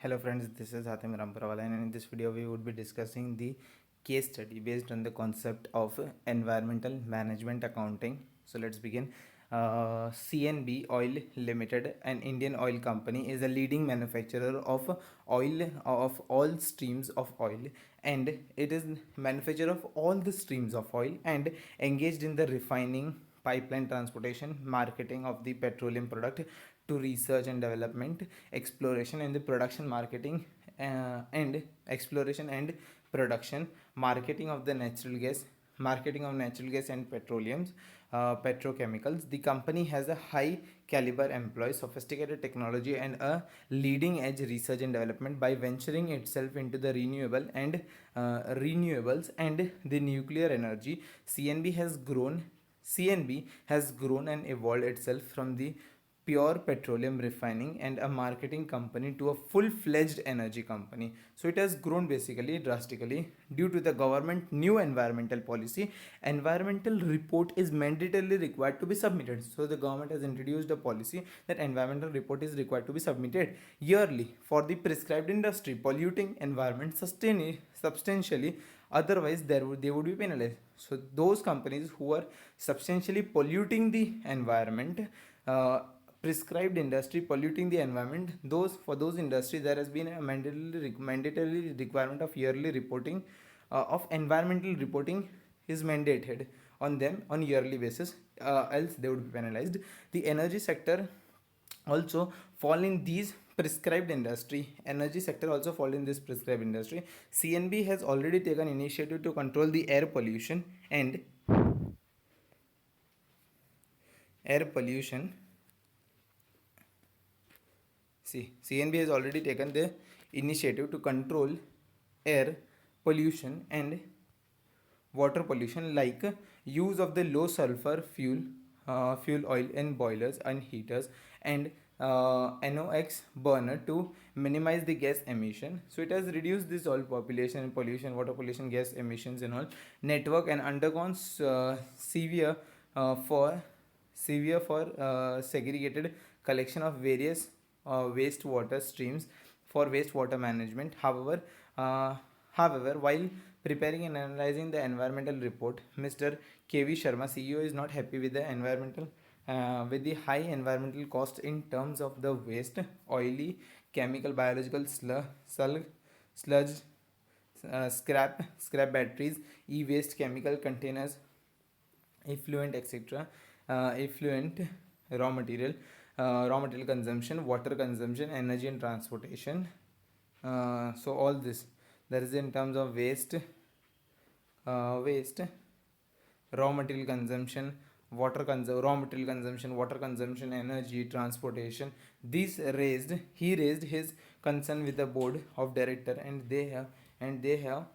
Hello friends, this is Hatim Ramparawala, and in this video we would be discussing the case study based on the concept of environmental management accounting. So let's begin. CNB Oil Limited, an Indian oil company, is a leading manufacturer of oil of all streams of oil, and it is manufacturer of all the streams of oil and engaged in the refining, pipeline transportation, marketing of the petroleum product, to research and development, exploration and the production, marketing and exploration and production, marketing of the natural gas, marketing of natural gas and petroleums, petrochemicals. The company has a high caliber employ sophisticated technology and a leading edge research and development by venturing itself into the renewables and the nuclear energy. CNB has grown and evolved itself from the pure petroleum refining and a marketing company to a full-fledged energy company. So it has grown basically drastically due to the government new environmental policy. Environmental report is mandatorily required to be submitted. So the government has introduced a policy that environmental report is required to be submitted yearly for the prescribed industry polluting environment substantially. Otherwise they would be penalized. So those companies who are substantially polluting the environment, prescribed industry polluting the environment, those for those industries there has been a mandatory requirement of yearly reporting, of environmental reporting is mandated on them on yearly basis, else they would be penalized. The energy sector also fall in these prescribed industry. Energy sector also fall in this prescribed industry. CNB has already taken initiative to control the air pollution. See, CNB has already taken the initiative to control air pollution and water pollution, like use of the low sulfur fuel oil in boilers and heaters, and NOx burner to minimize the gas emission. So it has reduced this all population pollution, water pollution, gas emissions and all network, and undergone for segregated collection of various wastewater streams for wastewater management. However, while preparing and analyzing the environmental report, Mr. KV Sharma, CEO, is not happy with the with the high environmental cost in terms of the waste, oily, chemical, biological sludge, scrap batteries, e-waste, chemical containers, effluent, etc. Effluent, raw material consumption, water consumption, energy and transportation. So all this there is in terms of waste, raw material consumption, raw material consumption, water consumption, energy, transportation. He raised his concern with the board of director, and they have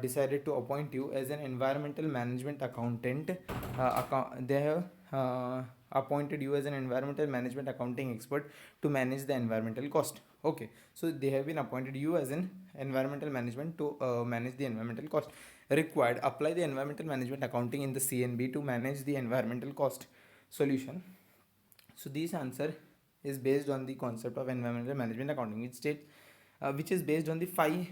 decided to appoint you as an environmental management accountant. They have appointed you as an environmental management accounting expert to manage the environmental cost. Okay, so they have been appointed you as an environmental management to manage the environmental cost required. Apply the environmental management accounting in the CNB to manage the environmental cost. Solution. So this answer is based on the concept of environmental management accounting, which is based on the 5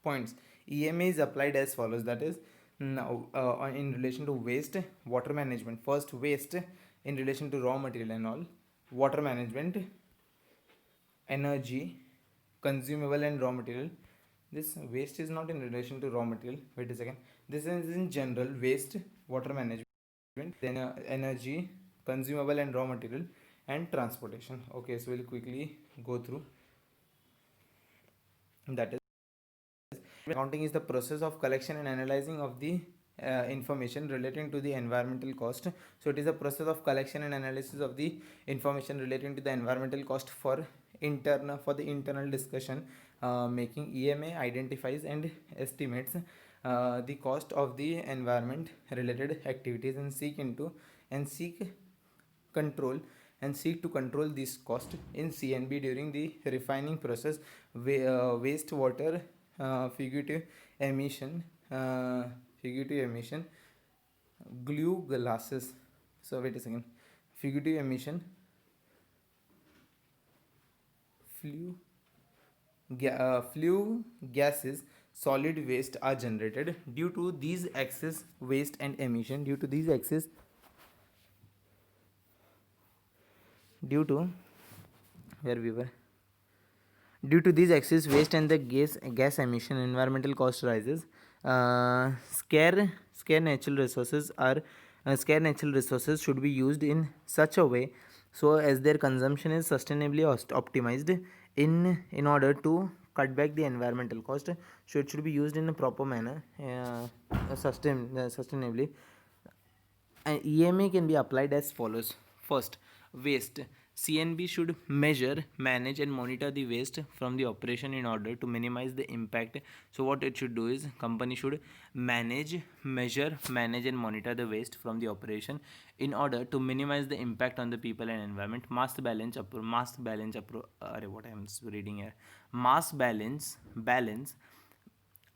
points. EMA is applied as follows, that is, now in relation to waste, water management. First, waste in relation to raw material and all, water management, energy, consumable and raw material. This waste is not in relation to raw material. Wait a second. This is in general waste, water management, then energy, consumable and raw material, and transportation. Okay, so we'll quickly go through. That is, accounting is the process of collection and analyzing of the information relating to the environmental cost. So it is a process of collection and analysis of the information relating to the environmental cost for the internal discussion making. EMA identifies and estimates the cost of the environment related activities and seek to control this cost. In CNB, during the refining process, wastewater, fugitive emission, glue glasses. So wait a second. Fugitive emission, flue gases, solid waste are generated. Due to these excess waste and emission, due to where we were due to these excess waste and the gas emission, environmental cost rises. Scarce natural resources are scarce natural resources should be used in such a way so as their consumption is sustainably optimized. In order to cut back the environmental cost, so it should be used in a proper manner, sustainably. An EMA can be applied as follows. First, waste. CNB should measure, manage, and monitor the waste from the operation in order to minimize the impact. So, what it should do is company should measure, manage, and monitor the waste from the operation in order to minimize the impact on the people and environment. What I am reading here. Mass balance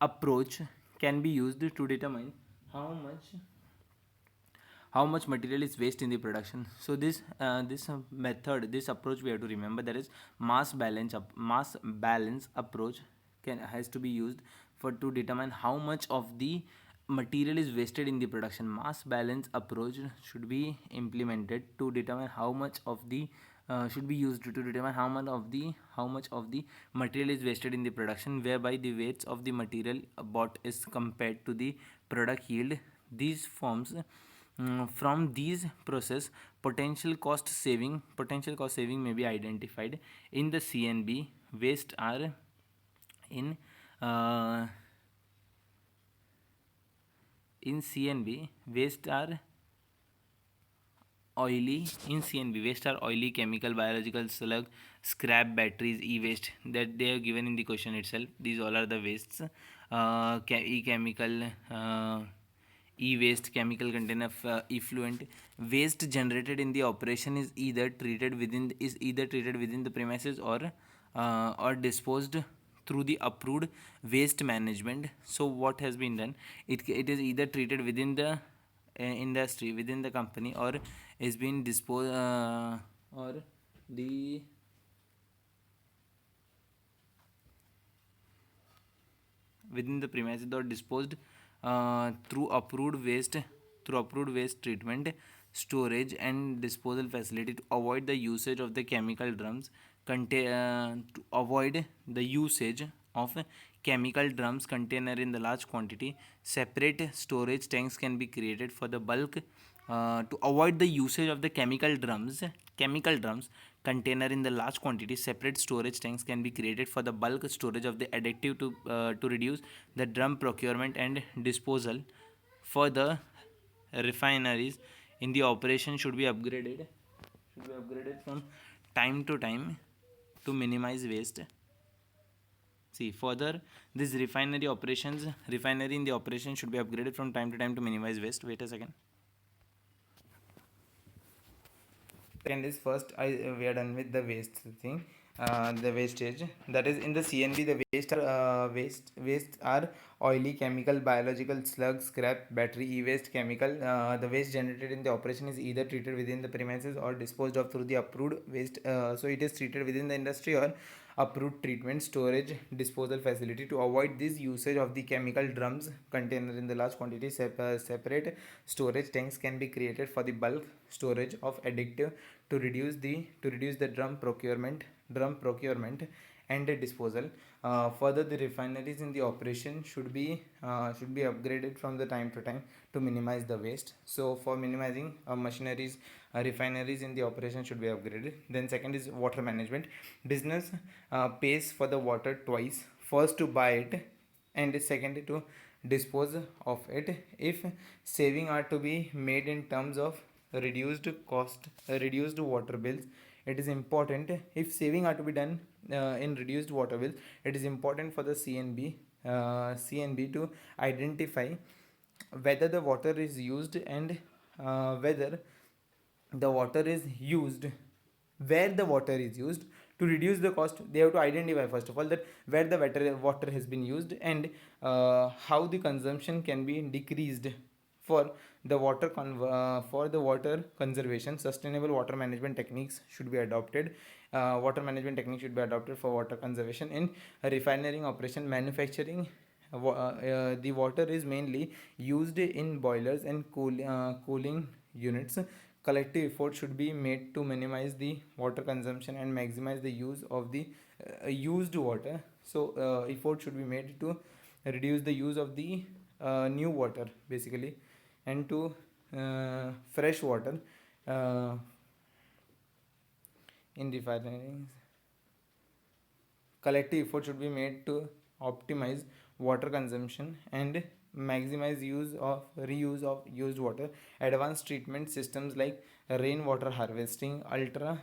approach can be used to determine how much how much material is waste in the production. So this approach we have to remember, that is mass balance approach has to be used for to determine how much of the material is wasted in the production. Mass balance approach should be implemented to determine how much of the should be used to determine how much of the material is wasted in the production, whereby the weights of the material bought is compared to the product yield. These forms From these process, potential cost saving may be identified. In the CNB, waste are in uh, in CNB waste are oily, chemical, biological, slug, scrap, batteries, e-waste that they have given in the question itself. These all are the wastes. E-chemical, e-waste, chemical container, effluent. Waste generated in the operation is either treated within the premises or disposed through the approved waste management. So what has been done, it is either treated within the industry, within the company, or is being disposed or the within the premises or disposed through approved waste treatment, storage, and disposal facility. To avoid the usage of the chemical drums to avoid the usage of chemical drums container in the large quantity, separate storage tanks can be created for the bulk. To avoid the usage of the chemical drums container in the large quantity, separate storage tanks can be created for the bulk storage of the additive to reduce the drum procurement and disposal. Further, refineries in the operation should be upgraded from time to time to minimize waste. See, further, this refinery in the operation should be upgraded from time to time to minimize waste. Wait a second. Second is, first we are done with the waste thing, the wastage. That is, in the CNB, the waste are oily, chemical, biological, slug, scrap, battery, e-waste, chemical. The waste generated in the operation is either treated within the premises or disposed of through the approved waste. So it is treated within the industry or approved treatment, storage, disposal facility. To avoid this usage of the chemical drums container in the large quantity, separate storage tanks can be created for the bulk storage of additive to reduce the drum procurement and disposal. Further, the refineries in the operation should be upgraded from the time to time to minimize the waste. So for minimizing machineries, refineries in the operation should be upgraded. Then second is water management. Business pays for the water twice: first to buy it, and second to dispose of it. If saving are to be made in terms of reduced cost, reduced water bills, it is important. If saving are to be done in reduced water bills, it is important for the CNB to identify whether the water is used and whether the water is used where the water is used. To reduce the cost, they have to identify first of all that where the water has been used, and how the consumption can be decreased. For the water conservation, sustainable water management techniques should be adopted. water management techniques should be adopted for water conservation in refinery operation. Manufacturing, the water is mainly used in boilers and cooling units. Collective effort should be made to minimize the water consumption and maximize the use of the used water. So effort should be made to reduce the use of the new water basically, and to fresh water uh, in refineries. Collective effort should be made to optimize water consumption and maximize use of reuse of used water. Advanced treatment systems like rainwater harvesting, ultra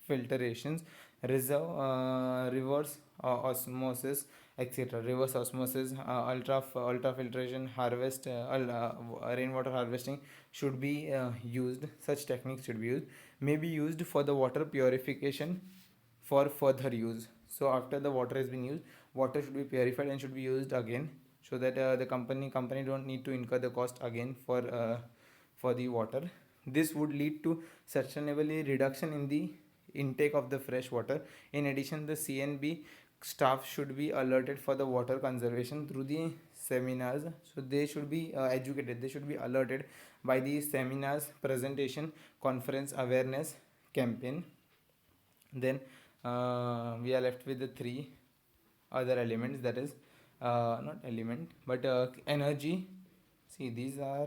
filtrations, reverse osmosis, etc. Reverse osmosis, ultra filtration, rainwater harvesting should be used. Such techniques should be used. May be used for the water purification for further use. So after the water has been used, water should be purified and should be used again, so that the company don't need to incur the cost again for the water. This would lead to sustainably reduction in the intake of the fresh water. In addition, the CNB staff should be alerted for the water conservation through the seminars. So they should be educated, they should be alerted by the seminars, presentation, conference, awareness campaign. Then we are left with the three other elements, that is not element but energy. See, these are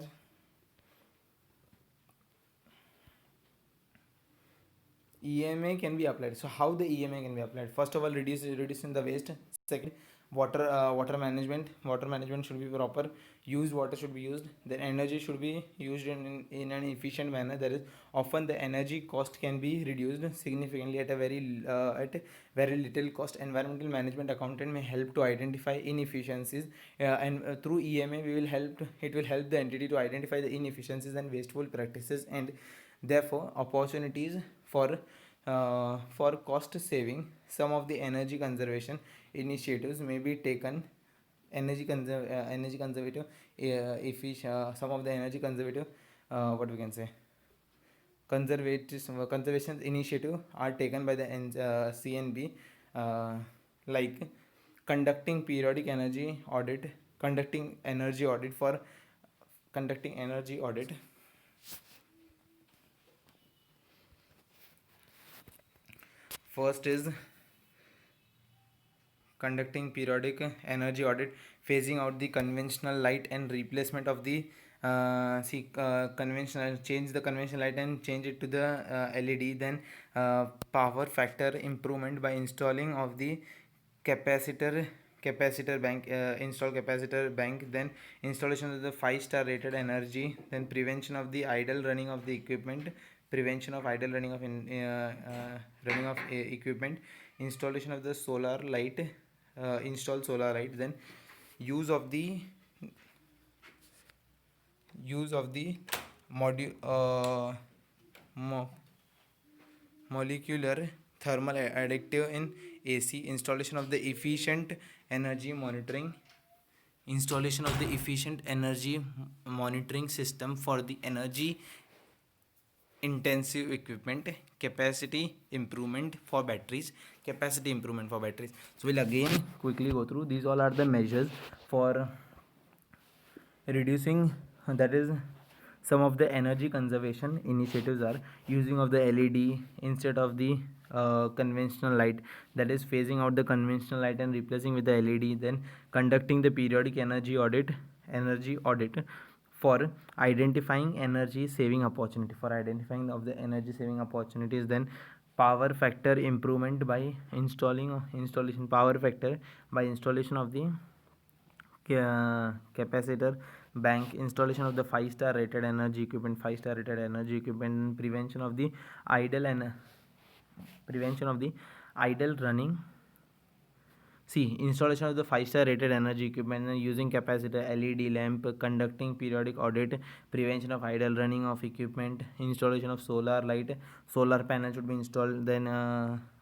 EMA can be applied. So how the EMA can be applied? First of all, reducing the waste. Second, water management. Water management should be proper. Used water should be used. Then energy should be used in an efficient manner. That is, often the energy cost can be reduced significantly at a very little cost. Environmental management accountant may help to identify inefficiencies, and through EMA it will help the entity to identify the inefficiencies and wasteful practices, and therefore opportunities for cost saving. Some of the energy conservation initiatives may be taken. Energy conservative some of the energy conservative, what we can say, conservation initiative are taken by the CNB, like conducting periodic energy audit, conducting energy audit for conducting energy audit. First is conducting periodic energy audit, phasing out the conventional light and replacement of the conventional, change the conventional light and change it to the LED. Then power factor improvement by installing of the capacitor bank, install capacitor bank. Then installation of the 5-star rated energy. Then prevention of the idle running of the equipment, prevention of idle running of equipment. Installation of the solar light, install solar light. Then use of the module molecular thermal additive in AC. Installation of the efficient energy monitoring, installation of the efficient energy monitoring system for the energy intensive equipment. Capacity improvement for batteries, so we'll again quickly go through these. All are the measures for reducing, that is, some of the energy conservation initiatives are using of the LED instead of the conventional light, that is phasing out the conventional light and replacing with the LED. Then conducting the periodic energy audit for identifying energy saving opportunity, for identifying of the energy saving opportunities. Then power factor improvement by installation power factor by installation of the capacitor bank. Installation of the 5-star rated energy equipment, prevention of the idle running. See, installation of the 5-star rated energy equipment and using capacitor, LED lamp, conducting periodic audit, prevention of idle running of equipment. Installation of solar light, solar panel should be installed. Then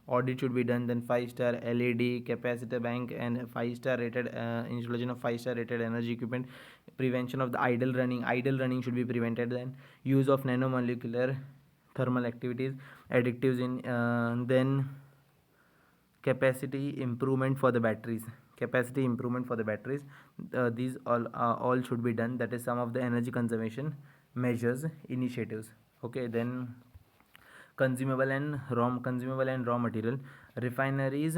audit should be done. Then 5-star LED, capacitor bank, and 5-star rated installation of 5-star rated energy equipment. Prevention of the idle running should be prevented. Then use of nanomolecular thermal activities, additives in, then capacity improvement for the batteries, capacity improvement for the batteries. These all should be done. That is some of the energy conservation measures initiatives. Okay, then consumable and raw material. Refineries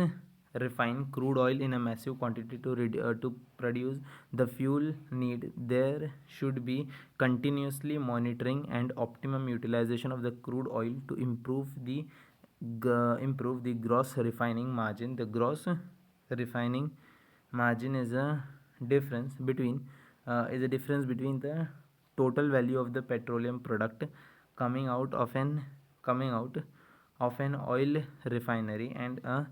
refine crude oil in a massive quantity to produce the fuel need. There should be continuously monitoring and optimum utilization of the crude oil to improve the gross refining margin. The gross refining margin is a difference between the total value of the petroleum product coming out of an coming out of an oil refinery and a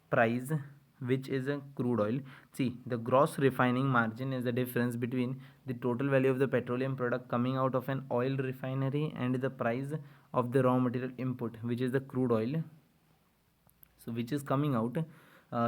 price which is a crude oil. See, the gross refining margin is the difference between the total value of the petroleum product coming out of an oil refinery and the price of the raw material input, which is the crude oil. So which is coming out,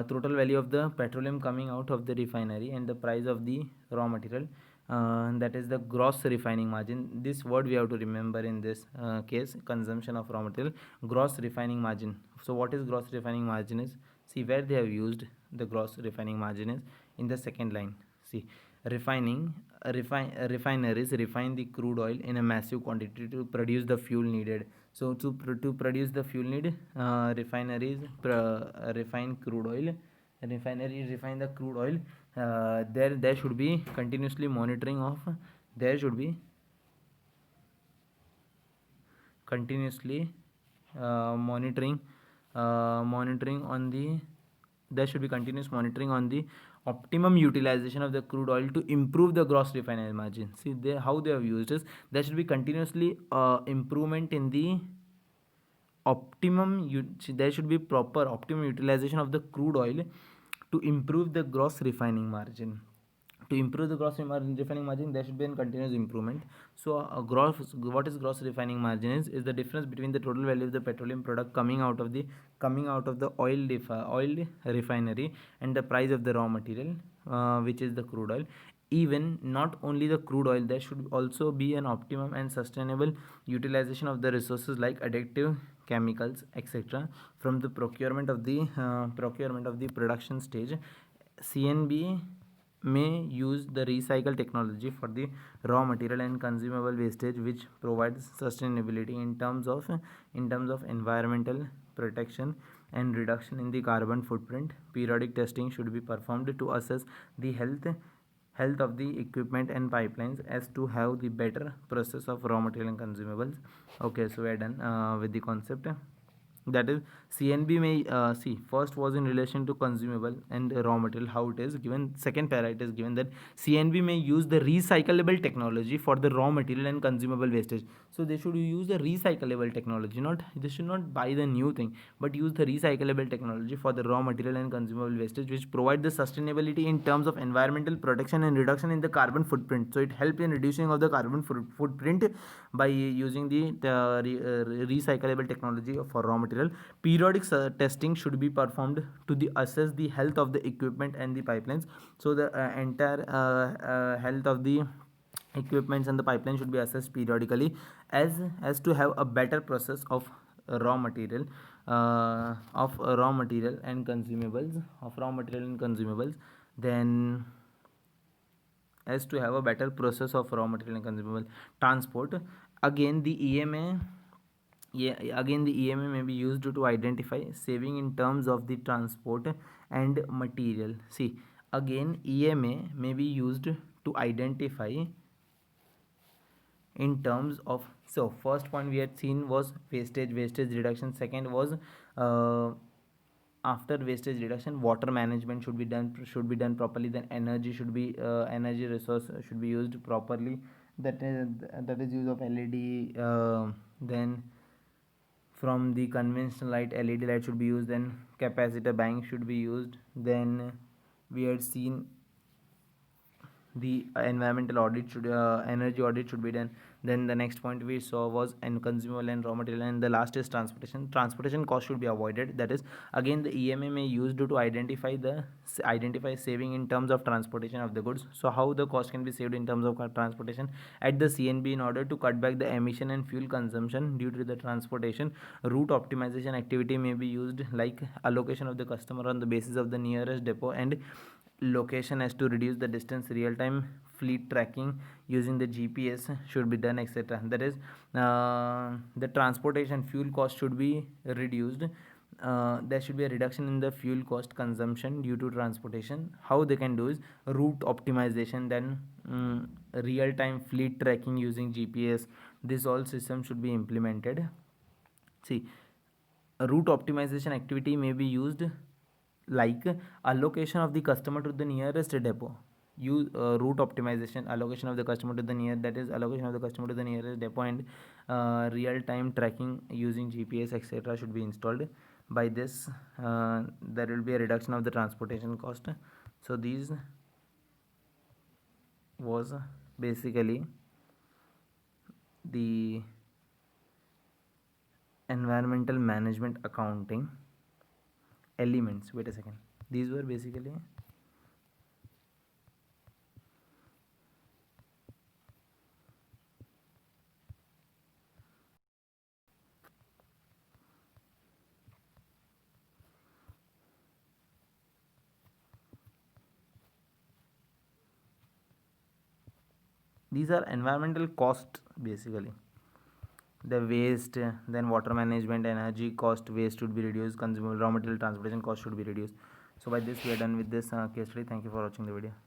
total value of the petroleum coming out of the refinery and the price of the raw material, that is the gross refining margin. This word we have to remember in this case, consumption of raw material, gross refining margin. So what is gross refining margin is, see where they have used the gross refining margin is in the second line. See, refineries refine the crude oil in a massive quantity to produce the fuel needed. So to produce the fuel need, refineries refine crude oil. Refineries refine the crude oil. There should be continuously monitoring of. There should be continuously monitoring monitoring on the there should be continuous monitoring on the optimum utilization of the crude oil to improve the gross refinery margin. See how they have used is, there should be continuously improvement in the there should be proper optimum utilization of the crude oil to improve the gross refining margin. To improve the refining margin, there should be a continuous improvement. So what is gross refining margin is the difference between the total value of the petroleum product coming out of the oil refinery and the price of the raw material, which is the crude oil. Even not only the crude oil, there should also be an optimum and sustainable utilization of the resources like additive chemicals, etc., from the procurement of the production stage. CNB may use the recycle technology for the raw material and consumable wastage, which provides sustainability in terms of environmental protection and reduction in the carbon footprint. Periodic testing should be performed to assess the health of the equipment and pipelines as to have the better process of raw material and consumables. Okay, so we are done with the concept. That is, CNB may see, first was in relation to consumable and raw material, how it is given. Second para it is given that CNB may use the recyclable technology for the raw material and consumable wastage. So they should use the recyclable technology, not they should not buy the new thing, but use the recyclable technology for the raw material and consumable wastage, which provide the sustainability in terms of environmental protection and reduction in the carbon footprint. So it helps in reducing of the carbon footprint by using the recyclable technology for raw material. Periodic testing should be performed to assess the health of the equipment and the pipelines. So the entire health of the equipments and the pipeline should be assessed periodically, as to have a better process of raw material and consumables. Then, as to have a better process of raw material and consumable transport. Again the EMA again the EMA may be used to identify saving in terms of the transport and material. See, again EMA may be used to identify in terms of, so first point we had seen was wastage reduction. Second was after wastage reduction, water management should be done properly. Then energy resource should be used properly. That is use of LED. Then from the conventional light, LED light should be used. Then capacitor bank should be used. Then we had seen the environmental audit energy audit should be done. Then the next point we saw was and consumable and raw material, and the last is transportation cost should be avoided. That is, again, the EMA may used to identify saving in terms of transportation of the goods. So how the cost can be saved in terms of transportation at the CNB? In order to cut back the emission and fuel consumption due to the transportation, route optimization activity may be used, like allocation of the customer on the basis of the nearest depot and location as to reduce the distance. Real time fleet tracking using the GPS should be done, etc. That is, the transportation fuel cost should be reduced. There should be a reduction in the fuel cost consumption due to transportation. How they can do is route optimization, then real time fleet tracking using GPS. This all system should be implemented. See, a route optimization activity may be used, like allocation of the customer to the nearest depot. Use route optimization, allocation of the customer to the that is allocation of the customer to the nearest depot, and real time tracking using GPS, etc. should be installed. By this, there will be a reduction of the transportation cost. So these was basically the environmental management accounting elements. Wait a second, these were basically these are environmental cost, basically the waste, then water management, energy cost, waste should be reduced, consumable raw material, transportation cost should be reduced. So by this we are done with this case study. Thank you for watching the video.